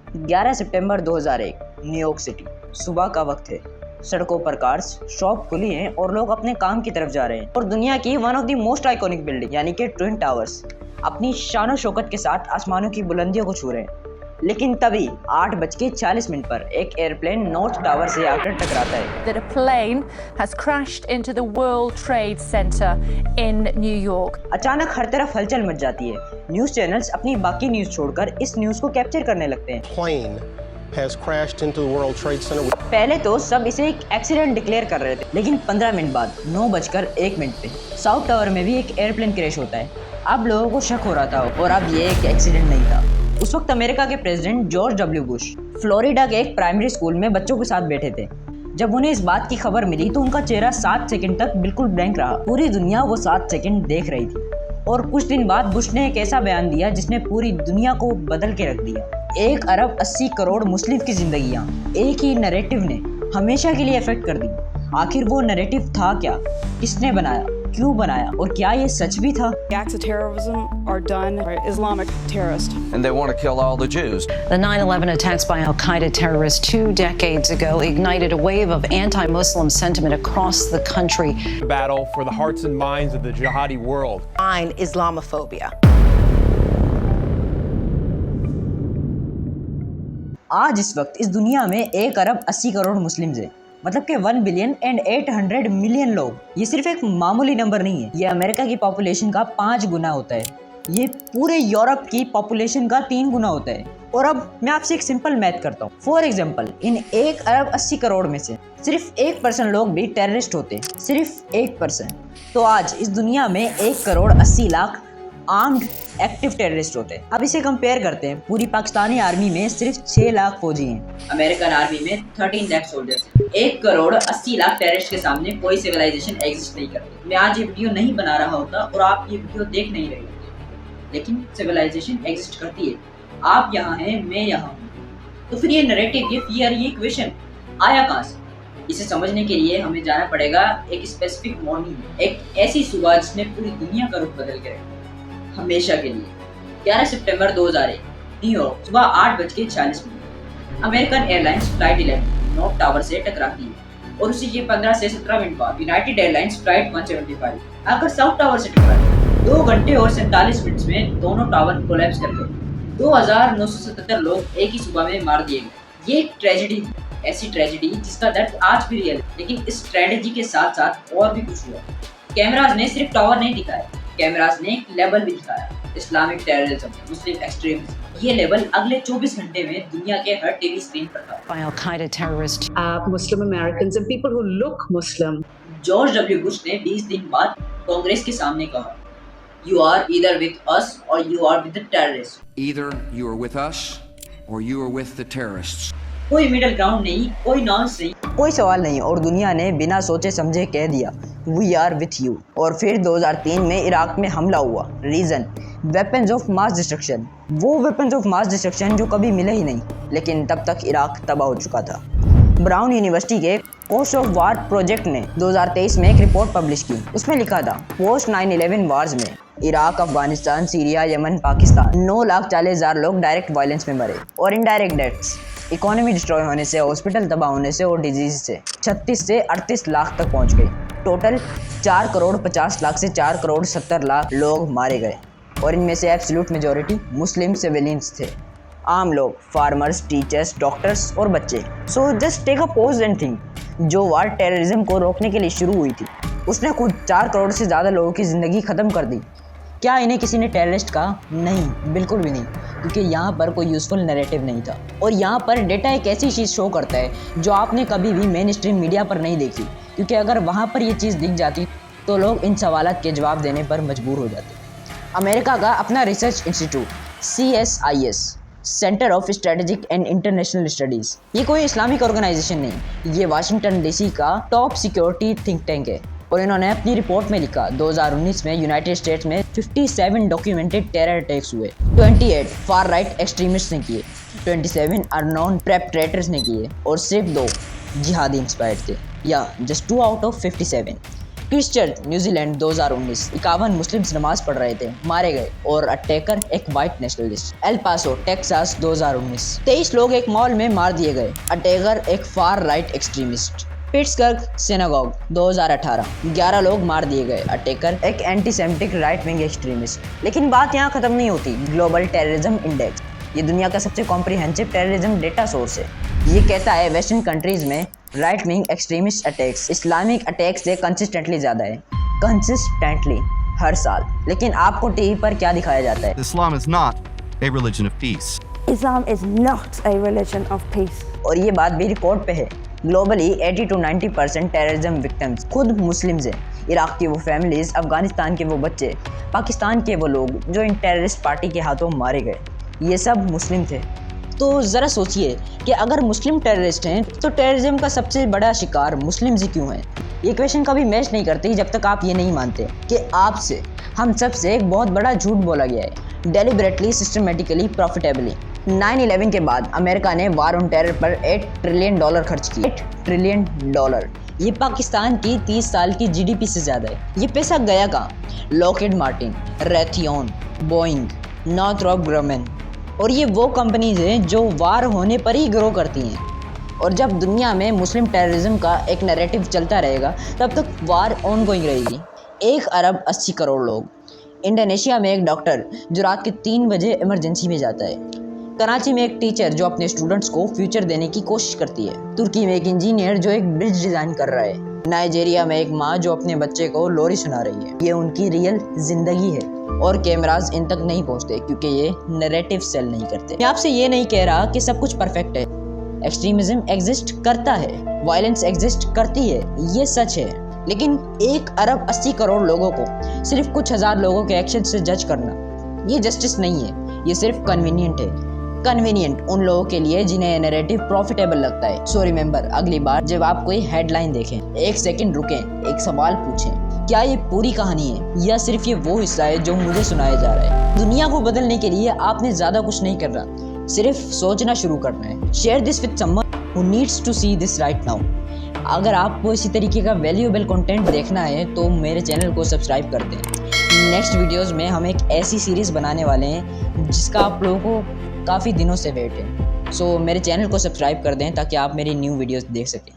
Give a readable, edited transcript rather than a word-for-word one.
11 सितंबर 2001 New York city. सुबह का वक्त है। सड़कों पर कार्स, शॉप खुली हैं और लोग अपने काम की तरफ जा रहे हैं। और दुनिया की one of the most iconic building यानी कि ट्विन टावर्स अपनी शान और शौकत के साथ आसमानों की बुलंदियों को छू रहे हैं। लेकिन तभी 8:40 पर एक एयरप्लेन नॉर्थ टावर से आकर टकराता है। That a plane has crashed into the World Trade Center in New York. अचानक हर तरफ हलचल मच जाती है। न्यूज़ चैनल्स अपनी बाकी न्यूज़ छोड़कर इस न्यूज़ को कैप्चर करने लगते हैं। Plane has crashed into the World Trade Center. पहले तो सब इसे एक एक्सीडेंट डिक्लेयर कर रहे थे, लेकिन 15 मिनट बाद 9:01 पे साउथ टावर में भी एक एयरप्लेन क्रैश होता है। अब लोगों को शक हो रहा था और अब ये एक एक्सीडेंट नहीं था। उस वक्त अमेरिका के president George W Bush Florida के एक प्राइमरी स्कूल में बच्चों के साथ बैठे थे। जब उन्हें इस बात की खबर मिली तो उनका चेहरा 7 सेकंड तक बिल्कुल ब्लैंक रहा। पूरी दुनिया वो 7 सेकंड देख रही थी। और कुछ दिन बाद बुश ने एक ऐसा बयान दिया जिसने पूरी दुनिया को बदल के रख दिया। 1 अरब 80 करोड़ मुस्लिम की जिंदगियां एक ही नैरेटिव ने हमेशा के लिए अफेक्ट कर दी। आखिर वो नैरेटिव था क्या? किसने बनाया? क्यों बनाया? और क्या ये सच भी था? The acts of terrorism are done by Islamic terrorists. And they want to kill all the Jews. The 9/11 attacks by al-Qaeda terrorists 2 decades ago ignited a wave of anti-Muslim sentiment across the country. Battle for the hearts and minds of the jihadi world. Find Islamophobia. आज इस वक्त इस दुनिया में 1 अरब 80 करोड़ मुस्लिम हैं, मतलब कि 1 billion and 800 million लोग। ये सिर्फ एक मामूली नंबर नहीं है, ये अमेरिका की पॉपुलेशन का 5 गुना होता है। ये पूरे यूरोप की पॉपुलेशन का 3 गुना होता है। और अब मैं आपसे एक सिंपल मैथ करता हूँ। फॉर एग्जाम्पल, इन 1 अरब 80 करोड़ में से सिर्फ 1% लोग भी टेररिस्ट होते, सिर्फ 1%। तो आज इस दुनिया में 1 crore 80 lakh armed active terrorist होते हैं। अब इसे कंपेयर करते हैं। पूरी पाकिस्तानी आर्मी में सिर्फ 6 लाख फौजी हैं। अमेरिकन आर्मी में 13 लाख सोल्जर्स हैं। 1 करोड़ 80 लाख टेररिस्ट के सामने कोई सिविलाइजेशन एग्जिस्ट नहीं करती। मैं आज ये वीडियो नहीं बना रहा होता और आप ये वीडियो देख नहीं रहे होते, लेकिन सिविलाइजेशन एग्जिस्ट करती है। आप यहाँ हैं, मैं यहाँ हूँ। तो फिर ये नैरेटिव, ये फियर, ये क्वेश्चन आया कहाँ से? इसे समझने के लिए हमें जाना पड़ेगा एक स्पेसिफिक मॉर्निंग में, एक ऐसी सुबह जिसने पूरी दुनिया का रुख बदल के रखा हमेशा के लिए। 11 सितंबर 2001 न्यूयॉर्क, सुबह 8:46। American airlines flight 11 north tower से टकराती है और उसी के 15 से 17 मिनट बाद यूनाइटेड एयरलाइंस फ्लाइट 175 आकर साउथ टावर से टकराती। 2 घंटे और 47 मिनट में दोनों टावर कोलैप्स कर गए। 2977 लोग एक ही सुबह में मार दिए गए। ये एक ट्रेजेडी थी, ऐसी ट्रेजेडी जिसका दर्द आज भी रियल है। लेकिन इस ट्रेजेडी के साथ साथ और भी कुछ हुआ। कैमराज ने सिर्फ टावर नहीं दिखाया, कैमराज ने एक लेवल भी दिखाया, इस्लामिक टेररिज्म, मुस्लिम एक्सट्रीमिज्म। ये लेवल अगले 24 घंटे में दुनिया के हर टीवी स्क्रीन पर था। By al-Qaeda terrorists. Muslim Americans and people who look Muslim. George W Bush ने 20 दिन बाद कांग्रेस के सामने कहा, You are either with us or you are with the terrorists. Either you are with us or you are with the terrorists. कोई middle ground नहीं, कोई नॉन्स नहीं, कोई सवाल नहीं। और दुनिया ने बिना सोचे समझे कह दिया, We are with you. और फिर 2003 में इराक में हमला हुआ। Reason, weapons of mass destruction. वो वेपन्स ऑफ मास डिस्ट्रक्शन जो कभी मिले ही नहीं, लेकिन तब तक इराक तबाह हो चुका था। ब्राउन यूनिवर्सिटी के कोस्ट ऑफ वार प्रोजेक्ट ने 2023 में एक रिपोर्ट पब्लिश की। उसमें लिखा था, पोस्ट 9/11 वार्स में Iraq, Afghanistan, Syria, Yemen, Pakistan 9,40,000 लोग डायरेक्ट वायलेंस में मरे। और इनडायरेक्ट डेथ्स, इकोनॉमी डिस्ट्रॉय होने से, हॉस्पिटल तबाह होने से और डिजीज से 36 से 38 लाख तक पहुंच गई। टोटल 4 करोड़ 50 लाख से 4 करोड़ 70 लाख लोग मारे गए। और इनमें से एब्सोल्यूट मेजॉरिटी मुस्लिम सिविलियंस थे, आम लोग, फार्मर्स, टीचर्स, डॉक्टर्स और बच्चे। So just take a pause and think, जो वार टेररिज्म को रोकने के लिए शुरू हुई थी, उसने खुद 4 करोड़ से ज़्यादा लोगों की ज़िंदगी ख़त्म कर दी। क्या इन्हें किसी ने टेररिस्ट कहा? नहीं, बिल्कुल भी नहीं, क्योंकि यहाँ पर कोई यूज़फुल नैरेटिव नहीं था। और यहाँ पर डेटा एक ऐसी चीज़ शो करता है जो आपने कभी भी मेन स्ट्रीम मीडिया पर नहीं देखी, क्योंकि अगर वहाँ पर ये चीज़ दिख जाती तो लोग इन सवालात के जवाब देने पर मजबूर हो जाते। अमेरिका का अपना research institute CSIS, centre of strategic and international studies, ये कोई इस्लामिक ऑर्गेनाइजेशन नहीं, ये वाशिंगटन DC का टॉप सिक्योरिटी थिंक टैंक है। और इन्होंने अपनी रिपोर्ट में लिखा, 2019 में यूनाइटेड स्टेट्स में 57 डॉक्यूमेंटेड टेरर अटैक्स हुए, 28 फार राइट एक्सट्रीमिस्ट ने किए, 27 अननोन परपेट्रेटर्स ने किए और सिर्फ 2 जिहादी इंस्पायर्ड थे, या just 2 out of 57। Christchurch New Zealand 2019 51 Muslims नमाज पढ़ रहे थे, मारे गए। और अटैकर एक white nationalist. El Paso Texas 2019 23 लोग एक मॉल में मार दिए गए, अटैकर एक far right extremist. Pittsburgh synagogue 2018 11 लोग मार दिए गए, अटैकर एक एंटीसेमिटिक राइट विंग एक्सट्रीमिस्ट। लेकिन बात यहाँ खत्म नहीं होती। ग्लोबल टेररिज्म इंडेक्स, ये दुनिया का सबसे कॉम्प्रिहेंसिव टेररिज्म डेटा सोर्स है। ये कहता है वेस्टर्न कंट्रीज में right wing extremist attacks Islamic attacks से कंसिस्टेंटली ज़्यादा है, कंसिस्टेंटली हर साल। लेकिन आपको टीवी पर क्या दिखाया जाता है? Islam is not a religion of peace. Islam is not a religion of peace. और ये बात भी रिकॉर्ड पे है। ग्लोबली 80 to 90% टेररिज्म विक्टिम्स खुद मुस्लिम्स हैं। इराक की वो फैमिलीज, अफगानिस्तान के वो बच्चे, पाकिस्तान के वो लोग जो इन टेररिस्ट पार्टी के हाथों मारे गए, ये सब मुस्लिम थे। तो ज़रा सोचिए कि अगर मुस्लिम टेररिस्ट हैं तो टेररिज्म का सबसे बड़ा शिकार मुस्लिम्स ही क्यों हैं? ये क्वेश्चन कभी मैच नहीं करती जब तक आप ये नहीं मानते कि आपसे, हम सब से एक बहुत बड़ा झूठ बोला गया है, डेलिबरेटली, सिस्टमेटिकली, प्रॉफिटेबली। 9/11 के बाद अमेरिका ने वार ऑन टेरर पर $8 ट्रिलियन खर्च किए। $8 ट्रिलियन। ये पाकिस्तान की 30 साल की GDP से ज़्यादा है। ये पैसा गया कहाँ? Lockheed Martin, Raytheon, Boeing, Northrop Grumman. और ये वो कंपनीज हैं जो वार होने पर ही ग्रो करती हैं। और जब दुनिया में मुस्लिम टेररिज्म का एक नैरेटिव चलता रहेगा तब तक वार ऑनगोइंग रहेगी। 1 अरब 80 करोड़ लोग। इंडोनेशिया में एक डॉक्टर जो रात के 3 बजे इमरजेंसी में जाता है। कराची में एक टीचर जो अपने स्टूडेंट्स को फ्यूचर देने की कोशिश करती है। तुर्की में एक इंजीनियर जो एक ब्रिज डिज़ाइन कर रहा है। नाइजीरिया में एक माँ जो अपने बच्चे को लोरी सुना रही है। ये उनकी रियल जिंदगी है और कैमरास इन तक नहीं पहुँचते क्योंकि ये नैरेटिव सेल नहीं करते। मैं आपसे ये नहीं कह रहा कि सब कुछ परफेक्ट है। एक्सट्रीमिज्म एग्जिस्ट करता है, वायलेंस एग्जिस्ट करती है, ये सच है। लेकिन 1 अरब 80 करोड़ लोगों को सिर्फ कुछ हज़ार लोगों के एक्शन से जज करना, ये जस्टिस नहीं है, ये सिर्फ कन्वीनियंट है। कन्वीनियंट उन लोगों के लिए जिन्हें नैरेटिव प्रॉफिटेबल लगता है। सो रिमेंबर, अगली बार जब आप कोई हेडलाइन देखें, 1 सेकंड रुकें, एक सवाल पूछें, क्या ये पूरी कहानी है या सिर्फ ये वो हिस्सा है जो मुझे सुनाया जा रहा है? दुनिया को बदलने के लिए आपने ज़्यादा कुछ नहीं करना, सिर्फ सोचना शुरू करना है। Share this with someone who needs to see this right now. अगर आपको इसी तरीके का वैल्यूएबल कंटेंट देखना है तो मेरे चैनल को सब्सक्राइब कर दें। नेक्स्ट वीडियोस में हम एक ऐसी सीरीज़ बनाने वाले हैं जिसका आप लोगों को काफ़ी दिनों से वेट है। सो मेरे चैनल को सब्सक्राइब कर दें ताकि आप मेरी न्यू वीडियोस देख सकें।